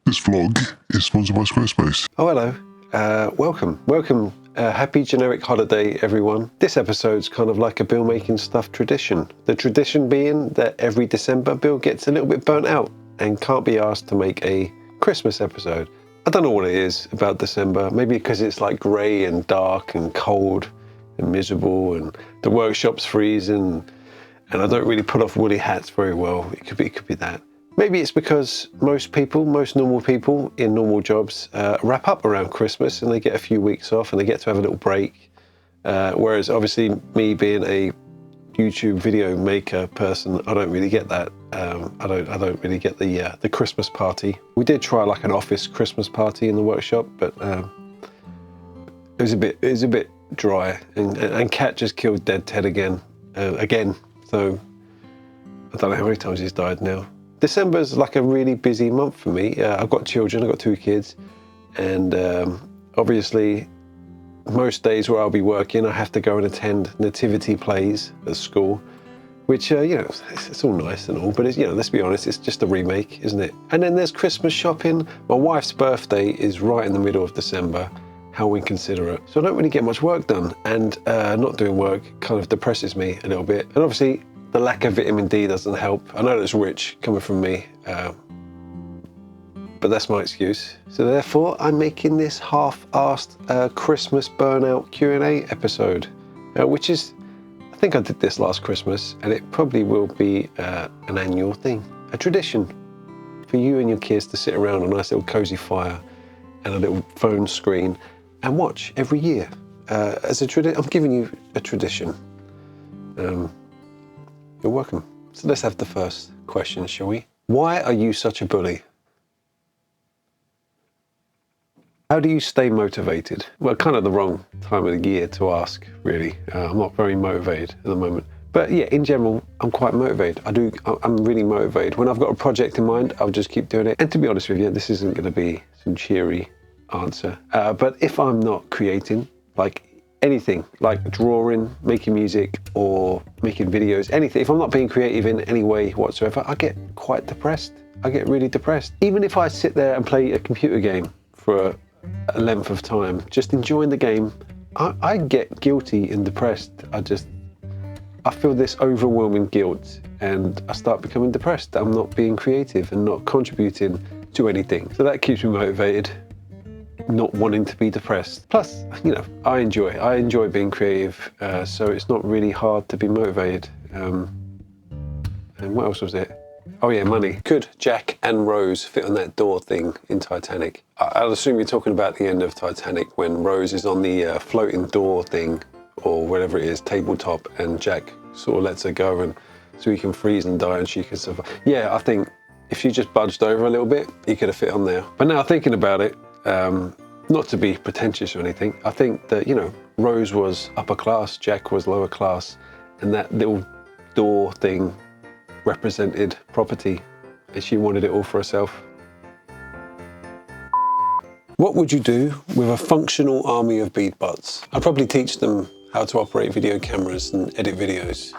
This vlog is sponsored by Squarespace. Oh, hello. Welcome. Happy generic holiday, everyone. This episode's kind of like a Bill making stuff tradition. The tradition being that every December, Bill gets a little bit burnt out and can't be asked to make a Christmas episode. I don't know what it is about December. Maybe because it's like grey and dark and cold and miserable and the workshop's freezing and I don't really put off woolly hats very well. It could be that. Maybe it's because most normal people in normal jobs wrap up around Christmas and they get a few weeks off and they get to have a little break. Whereas obviously me being a YouTube video maker person, I don't really get that. I don't really get the Christmas party. We did try like an office Christmas party in the workshop, but it was a bit dry. And Cat just killed Dead Ted again. So I don't know how many times he's died now. December's like a really busy month for me. I've got children, I've got 2 kids, and obviously most days where I'll be working, I have to go and attend nativity plays at school, which, it's all nice and all, but it's, let's be honest, it's just a remake, isn't it? And then there's Christmas shopping. My wife's birthday is right in the middle of December. How inconsiderate. So I don't really get much work done, and not doing work kind of depresses me a little bit. And obviously, the lack of vitamin D doesn't help. I know that's rich coming from me, but that's my excuse. So therefore, I'm making this half-assed Christmas burnout Q&A episode, which is, I think I did this last Christmas, and it probably will be an annual thing, a tradition for you and your kids to sit around a nice little cozy fire and a little phone screen and watch every year. As a tradition, I'm giving you a tradition. You're welcome. So let's have the first question, shall we? Why are you such a bully? How do you stay motivated? Well, kind of the wrong time of the year to ask, really. I'm not very motivated at the moment. But yeah, in general, I'm quite motivated. I'm really motivated. When I've got a project in mind, I'll just keep doing it. And to be honest with you, this isn't going to be some cheery answer. But if I'm not creating, like anything, like drawing, making music, or making videos, anything, if I'm not being creative in any way whatsoever, I get quite depressed. I get really depressed. Even if I sit there and play a computer game for a length of time, just enjoying the game, I get guilty and depressed. I feel this overwhelming guilt and I start becoming depressed that I'm not being creative and not contributing to anything. So that keeps me motivated, not wanting to be depressed. Plus, I enjoy being creative, so it's not really hard to be motivated. And what else was it? Oh yeah, money. Could Jack and Rose fit on that door thing in Titanic? I'll assume you're talking about the end of Titanic when Rose is on the floating door thing, or whatever it is, tabletop, and Jack sort of lets her go, and so he can freeze and die and she can survive. Yeah, I think if she just budged over a little bit, he could have fit on there. But now thinking about it, not to be pretentious or anything, I think that, Rose was upper class, Jack was lower class, and that little door thing represented property, and she wanted it all for herself. What would you do with a functional army of bead butts? I'd probably teach them how to operate video cameras and edit videos.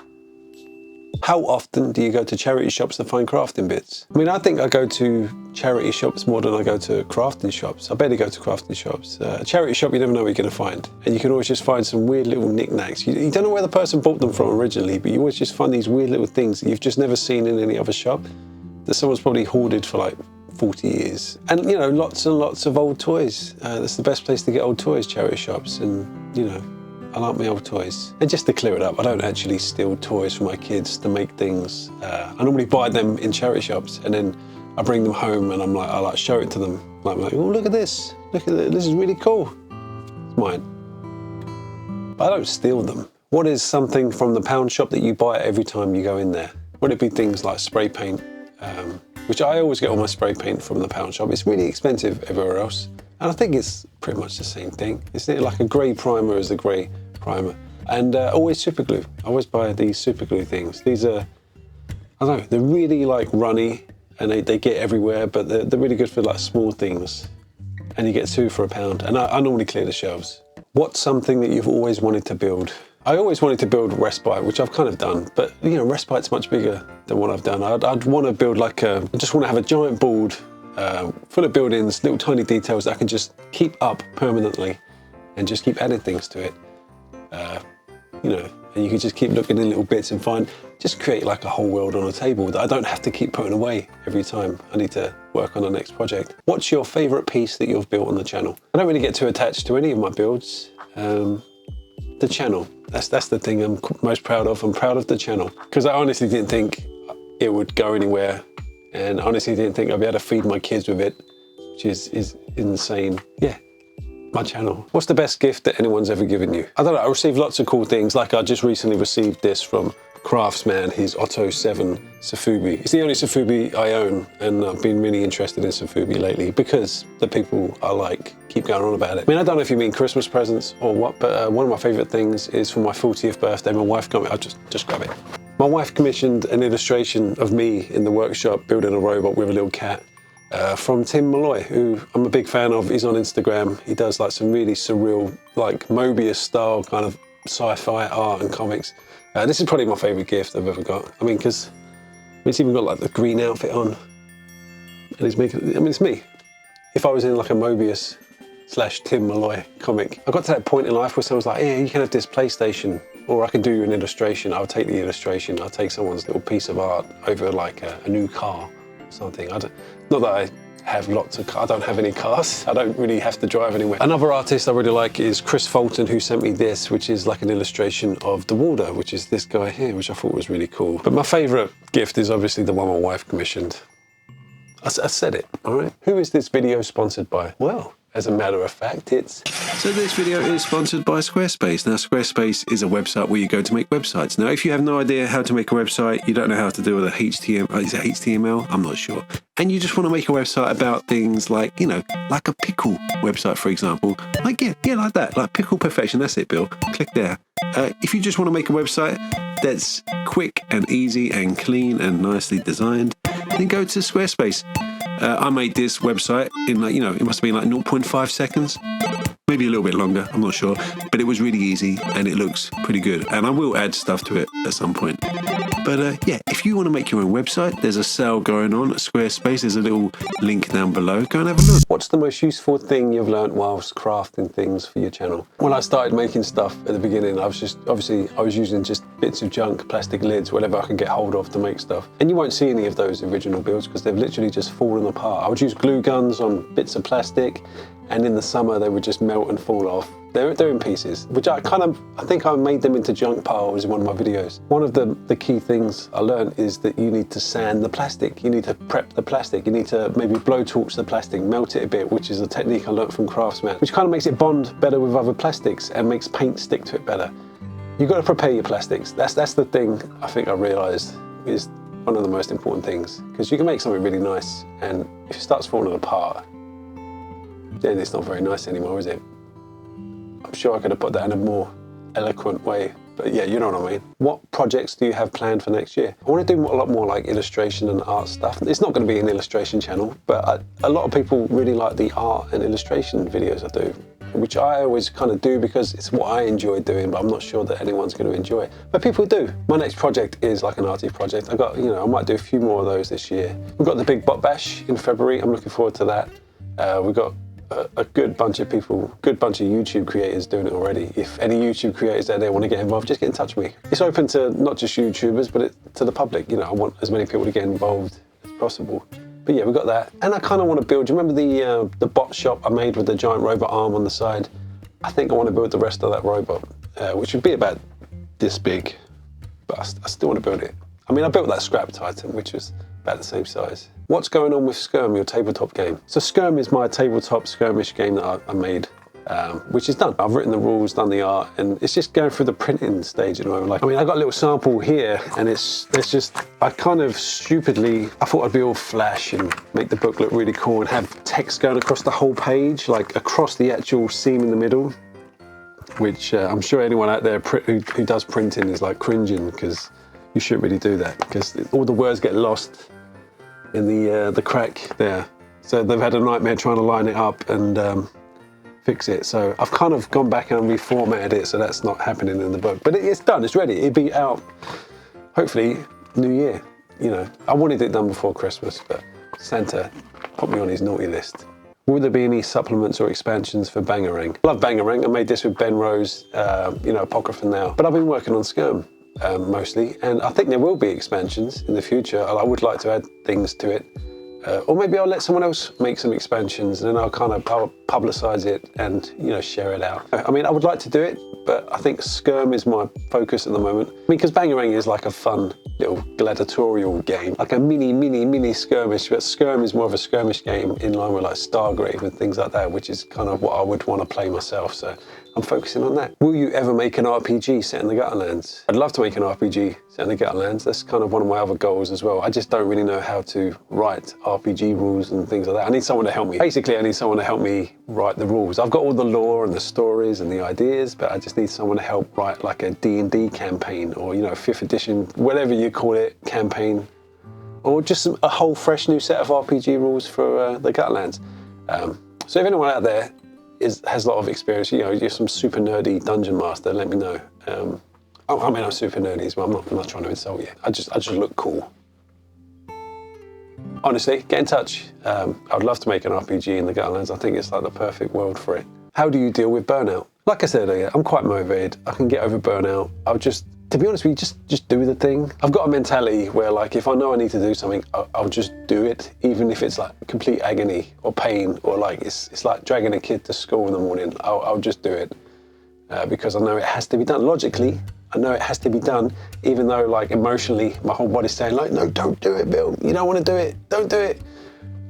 How often do you go to charity shops to find crafting bits? I mean, I think I go to charity shops more than I go to crafting shops. I barely go to crafting shops. A charity shop, you never know what you're going to find. And you can always just find some weird little knickknacks. You don't know where the person bought them from originally, but you always just find these weird little things that you've just never seen in any other shop that someone's probably hoarded for like 40 years. And, lots and lots of old toys. That's the best place to get old toys, charity shops. And, I like my old toys. And just to clear it up, I don't actually steal toys from my kids to make things. I normally buy them in charity shops and then I bring them home and I show it to them. Like, oh, look at this. Look at this. This is really cool. It's mine. But I don't steal them. What is something from the pound shop that you buy every time you go in there? Would it be things like spray paint? Which I always get all my spray paint from the pound shop. It's really expensive everywhere else. And I think it's pretty much the same thing. It's like a grey primer is a grey primer. And always super glue. I always buy these super glue things. These are, I don't know, they're really like runny and they get everywhere, but they're really good for like small things. And you get 2 for £1. And I normally clear the shelves. What's something that you've always wanted to build? I always wanted to build Respite, which I've kind of done, but Respite's much bigger than what I've done. I'd want to build I just want to have a giant board full of buildings, little tiny details that I can just keep up permanently and just keep adding things to it. You know, and you can just keep looking in little bits and just create like a whole world on a table that I don't have to keep putting away every time I need to work on the next project. What's your favorite piece that you've built on the channel? I don't really get too attached to any of my builds. The channel, that's the thing I'm most proud of. I'm proud of the channel because I honestly didn't think it would go anywhere, and honestly didn't think I'd be able to feed my kids with it, which is insane. Yeah. My channel. What's the best gift that anyone's ever given you? I don't know, I received lots of cool things. Like I just recently received this from Craftsman, his Otto 7 Sofubi. It's the only Sofubi I own, and I've been really interested in Sofubi lately because the people I like keep going on about it. I mean, I don't know if you mean Christmas presents or what, but one of my favorite things is for my 40th birthday, my wife got me, I'll just grab it. My wife commissioned an illustration of me in the workshop building a robot with a little cat. From Tim Malloy, who I'm a big fan of. He's on Instagram. He does like some really surreal, like Mobius style kind of sci-fi art and comics. This is probably my favourite gift I've ever got. I mean, because it's even got like the green outfit on. And he's making, I mean, it's me. If I was in like a Mobius / Tim Malloy comic, I got to that point in life where someone's like, yeah, you can have this PlayStation, or I can do you an illustration. I'll take the illustration. I'll take someone's little piece of art over like a new car. Something. Not that I have lots of cars, I don't have any cars. I don't really have to drive anywhere. Another artist I really like is Chris Fulton, who sent me this, which is like an illustration of the water, which is this guy here, which I thought was really cool. But my favourite gift is obviously the one my wife commissioned. I said it, all right? Who is this video sponsored by? Well, as a matter of fact, it's... So this video is sponsored by Squarespace. Now, Squarespace is a website where you go to make websites. Now, if you have no idea how to make a website, you don't know how to do with a HTML, is it HTML? I'm not sure. And you just want to make a website about things like, you know, like a pickle website, for example. Like, yeah, like that, like pickle perfection. That's it, Bill. Click there. If you just want to make a website that's quick and easy and clean and nicely designed, then go to Squarespace. I made this website in like, you know, it must have been like 0.5 seconds, maybe a little bit longer, I'm not sure, but it was really easy and it looks pretty good. And I will add stuff to it at some point. But yeah, if you want to make your own website, there's a sale going on at Squarespace. There's a little link down below. Go and have a look. What's the most useful thing you've learned whilst crafting things for your channel? When I started making stuff at the beginning, I was using just bits of junk, plastic lids, whatever I could get hold of to make stuff. And you won't see any of those original builds because they've literally just fallen apart. I would use glue guns on bits of plastic, and in the summer they would just melt and fall off. They're in pieces, which I think I made them into junk piles in one of my videos. One of the key things I learned is that you need to sand the plastic. You need to prep the plastic. You need to maybe blowtorch the plastic, melt it a bit, which is a technique I learned from Craftsman, which kind of makes it bond better with other plastics and makes paint stick to it better. You've got to prepare your plastics. That's the thing I think I realized is one of the most important things, because you can make something really nice, and if it starts falling apart, then it's not very nice anymore, is it? I'm sure I could have put that in a more eloquent way, but yeah, you know what I mean. What projects do you have planned for next year? I want to do a lot more like illustration and art stuff. It's not going to be an illustration channel, but a lot of people really like the art and illustration videos I do, which I always kind of do because it's what I enjoy doing, but I'm not sure that anyone's going to enjoy it. But people do. My next project is like an arty project. I might do a few more of those this year. We've got the Big Bot Bash in February. I'm looking forward to that. We've got a good bunch of people, good bunch of YouTube creators doing it already. If any YouTube creators out there want to get involved, just get in touch with me. It's open to not just YouTubers, but to the public. You know, I want as many people to get involved as possible. But yeah, we've got that. And I kind of want to build, do you remember the bot shop I made with the giant robot arm on the side? I think I want to build the rest of that robot, which would be about this big, but I still want to build it. I mean, I built that scrap Titan, which was about the same size. What's going on with Skirm, your tabletop game? So Skirm is my tabletop skirmish game that I made, which is done. I've written the rules, done the art, and it's just going through the printing stage at the moment. Like, I mean, I got a little sample here, and it's just, I kind of stupidly, I thought I'd be all flash and make the book look really cool and have text going across the whole page, like across the actual seam in the middle, which I'm sure anyone out there who does printing is like cringing, because you shouldn't really do that, because all the words get lost in the crack there. So they've had a nightmare trying to line it up and fix it. So I've kind of gone back and reformatted it so that's not happening in the book. But it's done, it's ready. It'll be out hopefully New Year. You know, I wanted it done before Christmas, but Santa put me on his naughty list. Will there be any supplements or expansions for Bangarang? Love Bangarang. I made this with Ben Rose, Apocrypha now. But I've been working on Skirm mostly, and I think there will be expansions in the future. I would like to add things to it. Or maybe I'll let someone else make some expansions, and then I'll publicize it and share it out. I mean, I would like to do it, but I think Skirm is my focus at the moment. I mean, because Bangarang is like a fun little gladiatorial game, like a mini skirmish, but Skirm is more of a skirmish game in line with like Stargrave and things like that, which is kind of what I would want to play myself. So I'm focusing on that. Will you ever make an RPG set in the Gutterlands? I'd love to make an RPG set in the Gutterlands. That's kind of one of my other goals as well. I just don't really know how to write RPG rules and things like that. I need someone to help me. Basically, I need someone to help me write the rules. I've got all the lore and the stories and the ideas, but I just need someone to help write like a D&D campaign, or 5th edition, whatever you call it, campaign, or just a whole fresh new set of RPG rules for the Gutterlands. So if anyone out there has a lot of experience, you're some super nerdy dungeon master, let me know. I mean, I'm super nerdy as well. I'm not trying to insult you. I just look cool. Honestly, get in touch. I would love to make an RPG in the Gutterlands. I think it's like the perfect world for it. How do you deal with burnout? Like I said earlier, I'm quite motivated. I can get over burnout. To be honest with you, just do the thing. I've got a mentality where, like, if I know I need to do something, I'll just do it, even if it's like complete agony or pain, or like it's like dragging a kid to school in the morning. I'll just do it because I know it has to be done. Logically, I know it has to be done, even though like emotionally, my whole body's saying like, no, don't do it, Bill. You don't want to do it. Don't do it.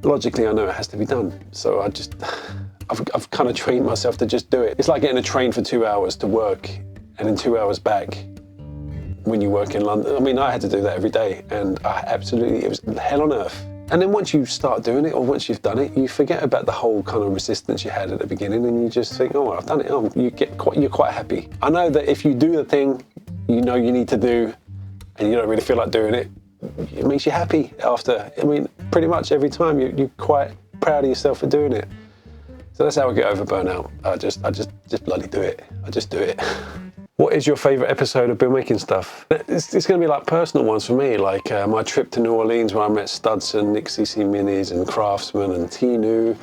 Logically, I know it has to be done. So I've kind of trained myself to just do it. It's like getting a train for 2 hours to work and then 2 hours back. When you work in London, I mean, I had to do that every day, and it was hell on earth. And then once you start doing it, or once you've done it, you forget about the whole kind of resistance you had at the beginning, and you just think, oh, I've done it. You're quite happy. I know that if you do the thing you need to do, and you don't really feel like doing it, it makes you happy after. I mean, pretty much every time you're quite proud of yourself for doing it. So that's how I get over burnout. I just bloody do it. I just do it. What is your favourite episode of Bill Making Stuff? It's going to be like personal ones for me, like my trip to New Orleans where I met Studson, Nick CC Minis and Craftsman and Tinu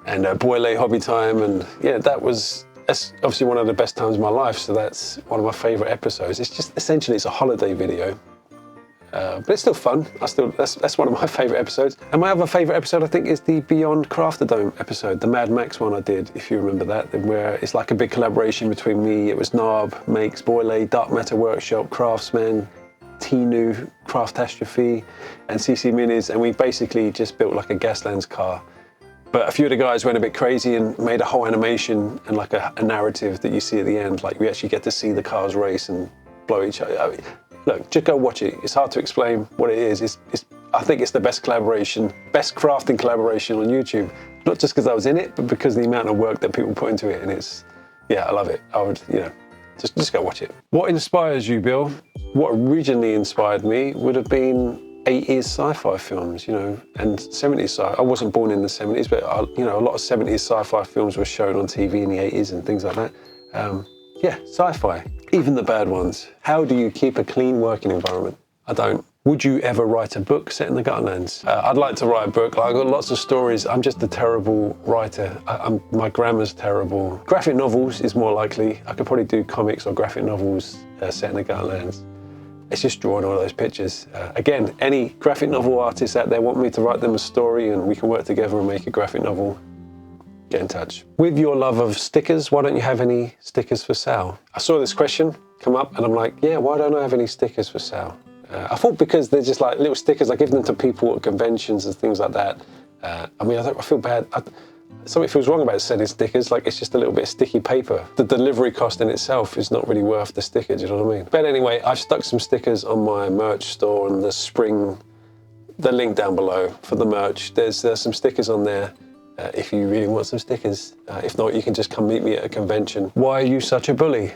and Boyle Hobby Time, and yeah, that's obviously one of the best times of my life, so that's one of my favourite episodes. It's just essentially it's a holiday video. But it's still fun. That's one of my favourite episodes. And my other favourite episode, I think, is the Beyond Crafterdome episode, the Mad Max one I did, if you remember that, where it's like a big collaboration between me. It was Narb, Makes, Boyle, Dark Matter Workshop, Craftsman, Tinu, Craftastrophe, and CC Minis, and we basically just built like a Gaslands car. But a few of the guys went a bit crazy and made a whole animation and like a narrative that you see at the end. Like we actually get to see the cars race and blow each other. I mean, look, just go watch it. It's hard to explain what it is. I think it's the best crafting collaboration on YouTube. Not just because I was in it, but because the amount of work that people put into it. And I love it. I would, just go watch it. What inspires you, Bill? What originally inspired me would have been 80s sci-fi films, and 70s sci-fi. I wasn't born in the 70s, but a lot of 70s sci-fi films were shown on TV in the 80s and things like that. Yeah, sci-fi, even the bad ones. How do you keep a clean working environment? I don't. Would you ever write a book set in the Gutterlands? I'd like to write a book. I've got lots of stories. I'm just a terrible writer. My grammar's terrible. Graphic novels is more likely. I could probably do comics or graphic novels set in the Gutterlands. It's just drawing all those pictures. Again, any graphic novel artists out there want me to write them a story and we can work together and make a graphic novel, get in touch. With your love of stickers, why don't you have any stickers for sale? I saw this question come up and I'm like, yeah, why don't I have any stickers for sale? I thought because they're just like little stickers, I give them to people at conventions and things like that. I feel bad. Something feels wrong about selling stickers, like it's just a little bit of sticky paper. The delivery cost in itself is not really worth the sticker, do you know what I mean? But anyway, I've stuck some stickers on my merch store and the link down below for the merch. There's some stickers on there if you really want some stickers. If not, you can just come meet me at a convention. Why are you such a bully?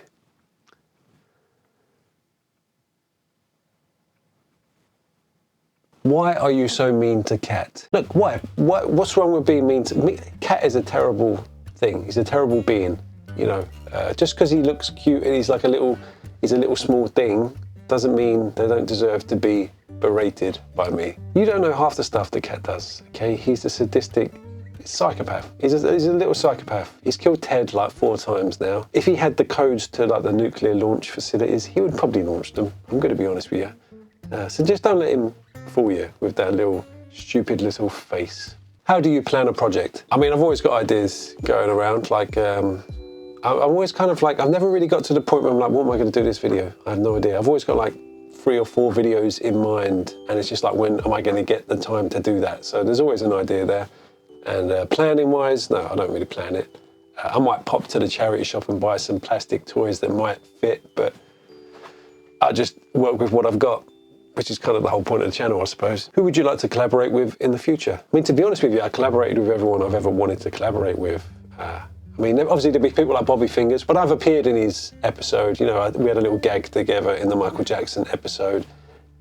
Why are you so mean to Cat? Look, why? What's wrong with being mean to me? Cat is a terrible thing. He's a terrible being, Just because he looks cute and he's a little small thing, doesn't mean they don't deserve to be berated by me. You don't know half the stuff the cat does, okay? He's a sadistic psychopath. He's a little psychopath. He's killed Ted like 4 times now. If he had the codes to like the nuclear launch facilities, he would probably launch them. I'm going to be honest with you. So just don't let him fool you with that little stupid little face. How do you plan a project? I mean, I've always got ideas going around. Like, I'm always kind of like, I've never really got to the point where I'm like, what am I going to do this video? I have no idea. I've always got like 3 or 4 videos in mind, and it's just like, when am I going to get the time to do that? So there's always an idea there. And planning wise, no, I don't really plan it. I might pop to the charity shop and buy some plastic toys that might fit, but I just work with what I've got, which is kind of the whole point of the channel, I suppose. Who would you like to collaborate with in the future? I mean, to be honest with you, I collaborated with everyone I've ever wanted to collaborate with. I mean, obviously there'd be people like Bobby Fingers, but I've appeared in his episode. You know, we had a little gag together in the Michael Jackson episode.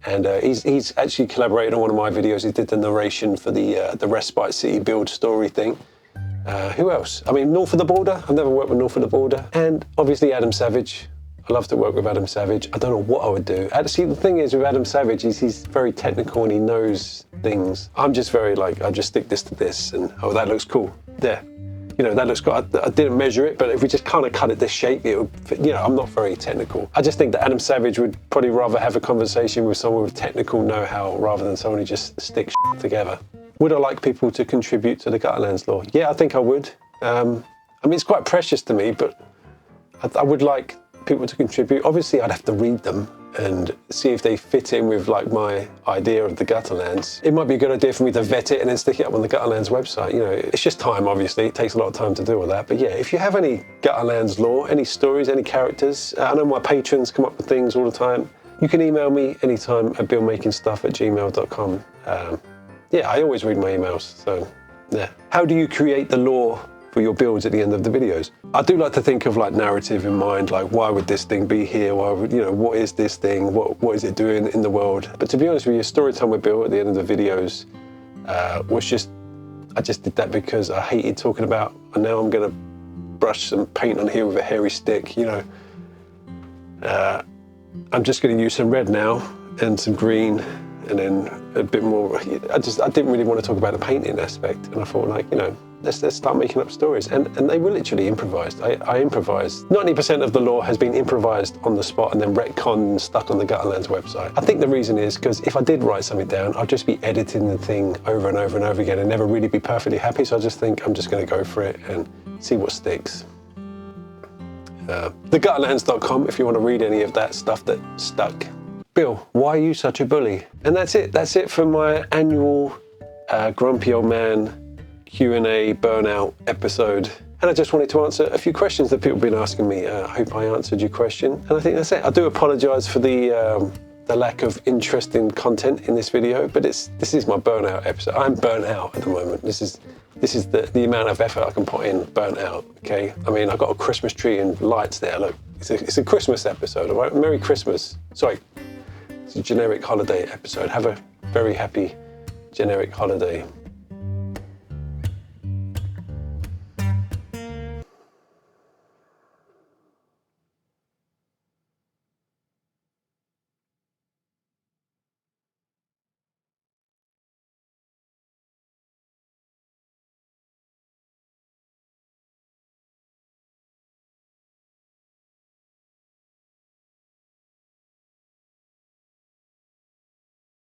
And he's actually collaborated on one of my videos. He did the narration for the Respite City build story thing. Who else? I mean, North of the Border. I've never worked with North of the Border. And obviously Adam Savage. I love to work with Adam Savage. I don't know what I would do. See, the thing is with Adam Savage, he's very technical and he knows things. I'm just very like, I just stick this to this and, oh, that looks cool. There. You know, that looks good. I didn't measure it, but if we just kind of cut it this shape, it would fit. You know, I'm not very technical. I just think that Adam Savage would probably rather have a conversation with someone with technical know-how rather than someone who just sticks shit together. Would I like people to contribute to the Gutterlands law? Yeah, I think I would. I mean, it's quite precious to me, but I would like people to contribute. Obviously, I'd have to read them and see if they fit in with like my idea of the Gutterlands. It might be a good idea for me to vet it and then stick it up on the Gutterlands website. You know, it's just time, obviously. It takes a lot of time to do all that. But yeah, if you have any Gutterlands lore, any stories, any characters, I know my patrons come up with things all the time. You can email me anytime at billmakingstuff@gmail.com. Yeah, I always read my emails, so yeah. How do you create the lore for your builds at the end of the videos? I do like to think of like narrative in mind, like why would this thing be here? Why would, you know, what is this thing? What is it doing in the world? But to be honest with you, story time with Bill at the end of the videos was just, I just did that because I hated talking about, and now I'm gonna brush some paint on here with a hairy stick, you know. I'm just gonna use some red now and some green and then a bit more. I didn't really want to talk about the painting aspect, and I thought, like, you know, let's start making up stories. And they were literally improvised. I improvised. 90% of the lore has been improvised on the spot and then retconned and stuck on the Gutterlands website. I think the reason is because if I did write something down, I'd just be editing the thing over and over and over again and never really be perfectly happy. So I just think I'm just going to go for it and see what sticks. Thegutterlands.com if you want to read any of that stuff that stuck. Bill, why are you such a bully? And that's it. That's it for my annual Grumpy Old Man Q&A Burnout episode. And I just wanted to answer a few questions that people have been asking me. I hope I answered your question. And I think that's it. I do apologize for the lack of interesting content in this video, but this is my burnout episode. I'm burnt out at the moment. This is the amount of effort I can put in, burnt out, okay? I mean, I've got a Christmas tree and lights there. Look, it's a Christmas episode, all right? Merry Christmas. Sorry, it's a generic holiday episode. Have a very happy generic holiday.